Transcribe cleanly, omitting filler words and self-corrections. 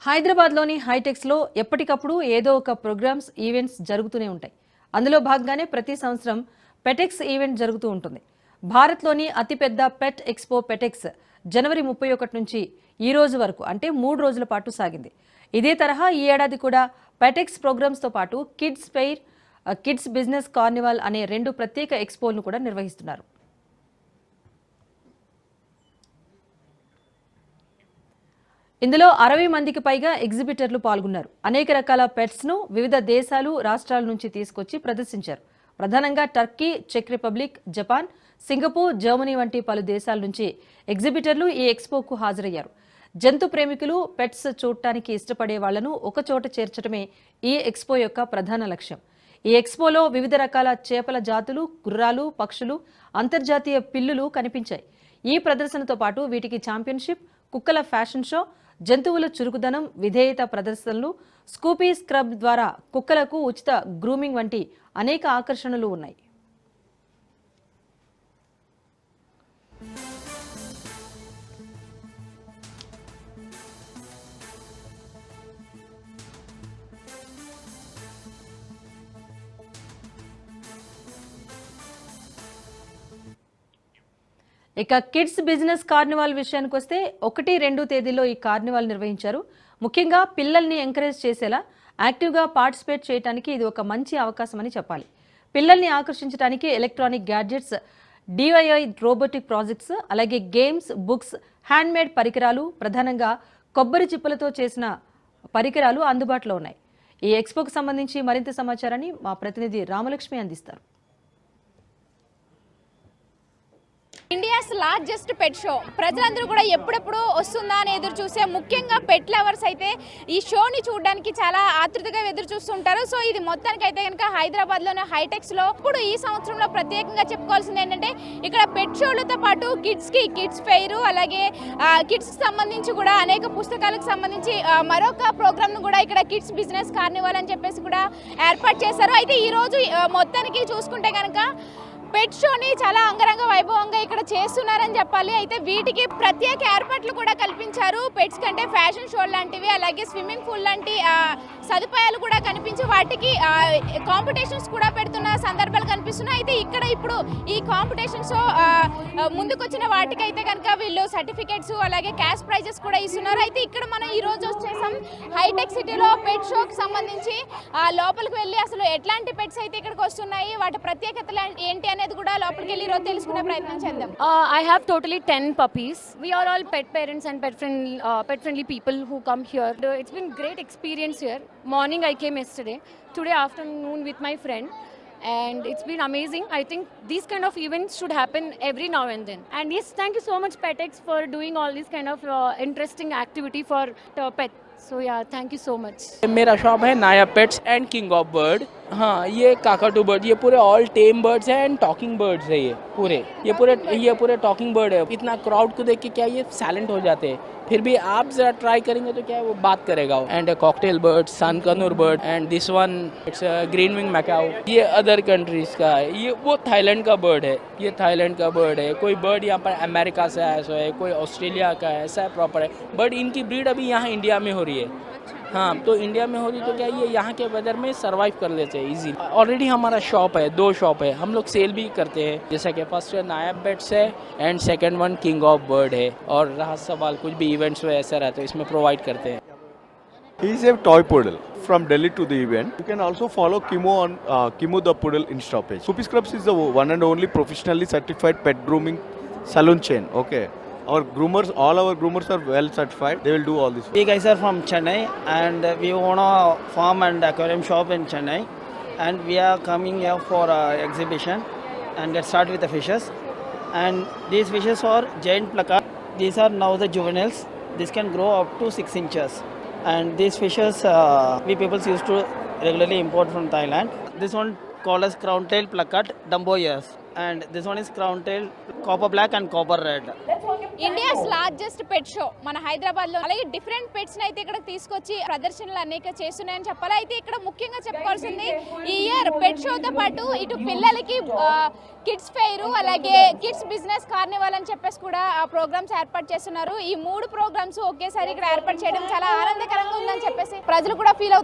హైదరాబాద్లోని హైటెక్స్లో ఎప్పటికప్పుడు ఏదో ఒక ప్రోగ్రామ్స్ ఈవెంట్స్ జరుగుతూనే ఉంటాయి. అందులో భాగంగానే ప్రతి సంవత్సరం పెటెక్స్ ఈవెంట్ జరుగుతూ ఉంటుంది. భారత్లోని అతిపెద్ద పెట్ ఎక్స్పో పెటెక్స్ జనవరి 31 నుంచి ఈ రోజు వరకు అంటే 3 రోజుల పాటు సాగింది. ఇదే తరహా ఈ ఏడాది కూడా పెటెక్స్ ప్రోగ్రామ్స్తో పాటు kids fair, kids business carnival అనే 2 ప్రత్యేక ఎక్స్పోలను కూడా నిర్వహిస్తున్నారు. ఇందులో 60 మందికి పైగా ఎగ్జిబిటర్లు పాల్గొన్నారు. అనేక రకాల పెట్స్ను వివిధ దేశాలు, రాష్ట్రాల నుంచి తీసుకొచ్చి ప్రదర్శించారు. ప్రధానంగా టర్కీ, చెక్ రిపబ్లిక్, జపాన్, సింగపూర్, జర్మనీ వంటి పలు దేశాల నుంచి ఎగ్జిబిటర్లు ఈ ఎక్స్పోకు హాజరయ్యారు. జంతు ప్రేమికులు, పెట్స్ చూడటానికి ఇష్టపడే వాళ్లను ఒకచోట చేర్చడమే ఈ ఎక్స్పో యొక్క ప్రధాన లక్ష్యం. ఈ ఎక్స్పోలో వివిధ రకాల చేపల జాతులు, గుర్రాలు, పక్షులు, అంతర్జాతీయ పిల్లులు కనిపించాయి. ఈ ప్రదర్శనతో పాటు వీటికి ఛాంపియన్షిప్, కుక్కల ఫ్యాషన్ షో, జంతువుల చురుకుదనం, విధేయత ప్రదర్శనలు, స్కూపీ స్క్రబ్ ద్వారా కుక్కలకు ఉచిత గ్రూమింగ్ వంటి అనేక ఆకర్షణలు ఉన్నాయి. ఇక కిడ్స్ బిజినెస్ కార్నివాల్ విషయానికి వస్తే 1-2 తేదీల్లో ఈ కార్నివాల్ నిర్వహించారు. ముఖ్యంగా పిల్లల్ని ఎంకరేజ్ చేసేలా యాక్టివ్గా పార్టిసిపేట్ చేయడానికి ఇది ఒక మంచి అవకాశం అని చెప్పాలి. పిల్లల్ని ఆకర్షించడానికి electronic gadgets, DII robotic projects, అలాగే గేమ్స్, బుక్స్, హ్యాండ్మేడ్ పరికరాలు, ప్రధానంగా కొబ్బరి చిప్పలతో చేసిన పరికరాలు అందుబాటులో ఉన్నాయి. ఈ ఎక్స్పోకు సంబంధించి మరింత సమాచారాన్ని మా ప్రతినిధి రామలక్ష్మి అందిస్తారు. ఇండియాస్ లార్జెస్ట్ పెట్ షో. ప్రజలందరూ కూడా ఎప్పుడెప్పుడు వస్తుందా అని ఎదురు చూసే, ముఖ్యంగా పెట్ లవర్స్ అయితే ఈ షోని చూడడానికి చాలా ఆతృతగా ఎదురు చూస్తుంటారు. సో ఇది మొత్తానికి అయితే కనుక హైదరాబాద్లోని హైటెక్స్లో ఇప్పుడు ఈ సంవత్సరంలో ప్రత్యేకంగా చెప్పుకోవాల్సింది ఏంటంటే ఇక్కడ పెట్ షోలతో పాటు కిడ్స్ ఫెయిర్, అలాగే కిడ్స్కి సంబంధించి కూడా అనేక పుస్తకాలకు సంబంధించి మరొక ప్రోగ్రామ్ను కూడా ఇక్కడ కిడ్స్ బిజినెస్ కార్నివాల్ అని చెప్పేసి కూడా ఏర్పాటు చేశారు. అయితే ఈరోజు మొత్తానికి చూసుకుంటే కనుక పెట్ షోని చాలా అంగరంగ వైభవంగా ఇక్కడ చేస్తున్నారని చెప్పాలి. అయితే వీటికి ప్రత్యేక ఏర్పాట్లు కూడా కల్పించారు. పెట్స్ కంటే ఫ్యాషన్ షో లాంటివి, అలాగే స్విమ్మింగ్ పూల్ లాంటి సదుపాయాలు కూడా కనిపించి వాటికి కాంపిటీషన్స్ కూడా పెడుతున్న సందర్భాలు కనిపిస్తున్నాయి. అయితే ఇక్కడ ఇప్పుడు ఈ కాంపిటీషన్స్ ముందుకొచ్చిన వాటికైతే కనుక వీళ్ళు సర్టిఫికేట్స్, అలాగే క్యాష్ ప్రైజెస్ కూడా ఇస్తున్నారు. అయితే ఇక్కడ మనం ఈ రోజు వచ్చేసాం హైటెక్ సిటీలో పెట్ షోకి సంబంధించి లోపలికి వెళ్ళి అసలు ఎట్లాంటి పెట్స్ అయితే ఇక్కడికి వస్తున్నాయి, వాటి ప్రత్యేకతలు ఏంటి అనేది కూడా లోపలికి వెళ్ళి ఈరోజు తెలుసుకునే ప్రయత్నం చేద్దాం. I have totally 10 puppies. We are all pet parents and pet friendly people who come here. It's been great experience here. Morning I came yesterday. Today afternoon with my friend. And it's been amazing. I think these kind of events should happen every now and then. And yes, thank you so much PetX for doing all this kind of interesting activity for pets. So yeah, thank you so much. मेरा shop है नाया pets and king of bird. हाँ, ये काकाटू bird, ये पूरे all टेम birds हैं and talking birds है. ये पूरे टॉकिंग बर्ड है. इतना क्राउड को देख के क्या ये साइलेंट हो जाते हैं, फिर भी आप जरा ट्राई करेंगे तो क्या है वो बात करेगा. And cockatiel bird, sun conure bird and this one it's green wing macaw. ये अदर कंट्रीज का है. ये वो थाईलैंड का बर्ड है. ये थाईलैंड का बर्ड है. कोई बर्ड यहाँ पर अमेरिका से आया है, कोई ऑस्ट्रेलिया का है, ऐसा प्रॉपर है. बट इनकी ब्रीड अभी यहाँ इंडिया में हो रही है. हाँ, तो इंडिया में हो रही तो क्या ये यहाँ के वेदर में सर्वाइव कर लेते हैं इजीली. ऑलरेडी हमारा शॉप है, 2 शॉप है. हम लोग सेल भी करते हैं. जैसा कि फर्स्ट नायब पेट्स है and second one king of bird है. और रहा सवाल कुछ भी इवेंट्स में ऐसा रहता है इसमें प्रोवाइड करते हैं. He is a toy poodle from Delhi to the event. You can also follow Kimo on Kimo the Poodle Insta page. Soupy Scrubs is the one and only professionally certified pet grooming salon chain. Okay. Our groomers, all our groomers are well certified. They will do all this. We guys are from Chennai and we own a farm and aquarium shop in Chennai. And we are coming here for exhibition and let's start with the fishes. And these fishes are giant placard. These are now the juveniles. This can grow up to 6 inches. And these fishes we people used to regularly import from Thailand. This one called as crown tail placard Dumbo ears. And this one is crown tail copper black and copper red. India's largest pet show మన హైదరాబాద్ లో, అలాగే different pets అయితే ఇక్కడ తీసుకొచ్చి ప్రదర్శనలు అనేక చేస్తున్నాయని చెప్పాలి. అయితే ఇక్కడ ముఖ్యంగా చెప్పుకోవాల్సింది ఈ ఇయర్ పెట్ షోతో పాటు ఇటు పిల్లలకి కిడ్స్ ఫెయిర్, అలాగే కిడ్స్ బిజినెస్ కార్నివాల్ అని చెప్పేసి కూడా ఆ ప్రోగ్రామ్స్ ఏర్పాటు చేస్తున్నారు. ఈ 3 ప్రోగ్రామ్స్ ఒకేసారి ఇక్కడ ఏర్పాటు చేయడం చాలా ఆనందకరంగా ఉందని చెప్పేసి ప్రజలు కూడా ఫీల్ అవుతున్నారు.